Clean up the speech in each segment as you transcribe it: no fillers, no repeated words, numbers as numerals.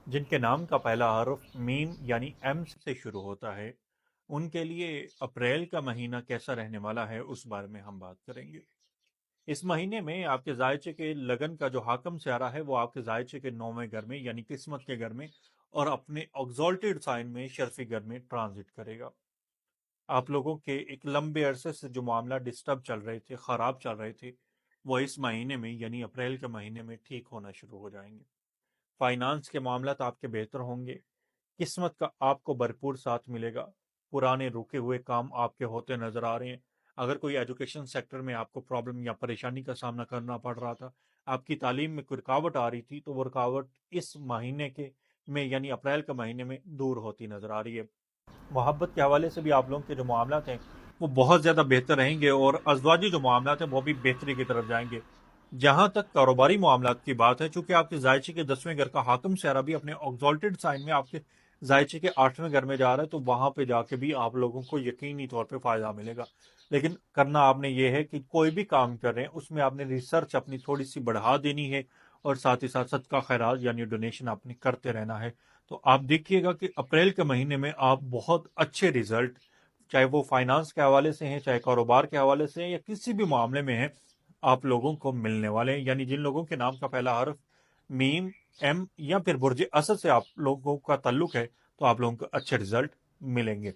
جن کے نام کا پہلا حرف میم یعنی ایم سے شروع ہوتا ہے، ان کے لیے اپریل کا مہینہ کیسا رہنے والا ہے اس بارے میں ہم بات کریں گے۔ اس مہینے میں آپ کے ذائچے کے لگن کا جو حاکم سیارہ ہے وہ آپ کے ذائچے کے 9ویں گھر میں یعنی قسمت کے گھر میں اور اپنے ایگزالٹڈ سائن میں شرفی گھر میں ٹرانزٹ کرے گا۔ آپ لوگوں کے ایک لمبے عرصے سے جو معاملہ ڈسٹرب چل رہے تھے، خراب چل رہے تھے، وہ اس مہینے میں یعنی اپریل کے مہینے میں ٹھیک ہونا شروع ہو جائیں گے۔ فائنانس کے معاملات آپ کے بہتر ہوں گے، قسمت کا آپ کو بھرپور ساتھ ملے گا، پرانے رکے ہوئے کام آپ کے ہوتے نظر آ رہے ہیں۔ اگر کوئی ایجوکیشن سیکٹر میں آپ کو پرابلم یا پریشانی کا سامنا کرنا پڑ رہا تھا، آپ کی تعلیم میں کوئی رکاوٹ آ رہی تھی، تو وہ رکاوٹ اس مہینے کے میں یعنی اپریل کے مہینے میں دور ہوتی نظر آ رہی ہے۔ محبت کے حوالے سے بھی آپ لوگوں کے جو معاملات ہیں وہ بہت زیادہ بہتر رہیں گے اور ازدواجی جو معاملات ہیں وہ بھی بہتری کی طرف جائیں گے۔ جہاں تک کاروباری معاملات کی بات ہے، چونکہ آپ کے ذائچے کے 10ویں گھر کا حاکم سیارہ بھی اپنے ایگزالٹڈ سائن میں آپ کے ذائچے کے 8ویں گھر میں جا رہا ہے، تو وہاں پہ جا کے بھی آپ لوگوں کو یقینی طور پہ فائدہ ملے گا۔ لیکن کرنا آپ نے یہ ہے کہ کوئی بھی کام کر رہے ہیں اس میں آپ نے ریسرچ اپنی تھوڑی سی بڑھا دینی ہے، اور ساتھ ہی ساتھ صدقہ خیرات یعنی ڈونیشن آپ نے کرتے رہنا ہے۔ تو آپ دیکھیے گا کہ اپریل کے مہینے میں آپ بہت اچھے ریزلٹ، چاہے وہ فائنانس کے حوالے سے ہیں، چاہے کاروبار کے حوالے سے ہیں، یا کسی بھی معاملے میں ہیں، آپ لوگوں کو ملنے والے ہیں۔ یعنی جن لوگوں کے نام کا پہلا حرف میم، ایم یا پھر برج اسد سے آپ لوگوں کا تعلق ہے، تو آپ لوگوں کو اچھے ریزلٹ ملیں گے۔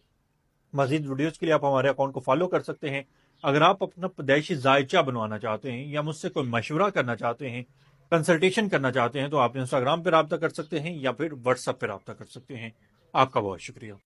مزید ویڈیوز کے لیے آپ ہمارے اکاؤنٹ کو فالو کر سکتے ہیں۔ اگر آپ اپنا پیدائشی ذائچہ بنوانا چاہتے ہیں یا مجھ سے کوئی مشورہ کرنا چاہتے ہیں، کنسلٹیشن کرنا چاہتے ہیں، تو آپ انسٹاگرام پہ رابطہ کر سکتے ہیں یا پھر واٹس ایپ پہ رابطہ کر سکتے ہیں۔ آپ کا بہت شکریہ۔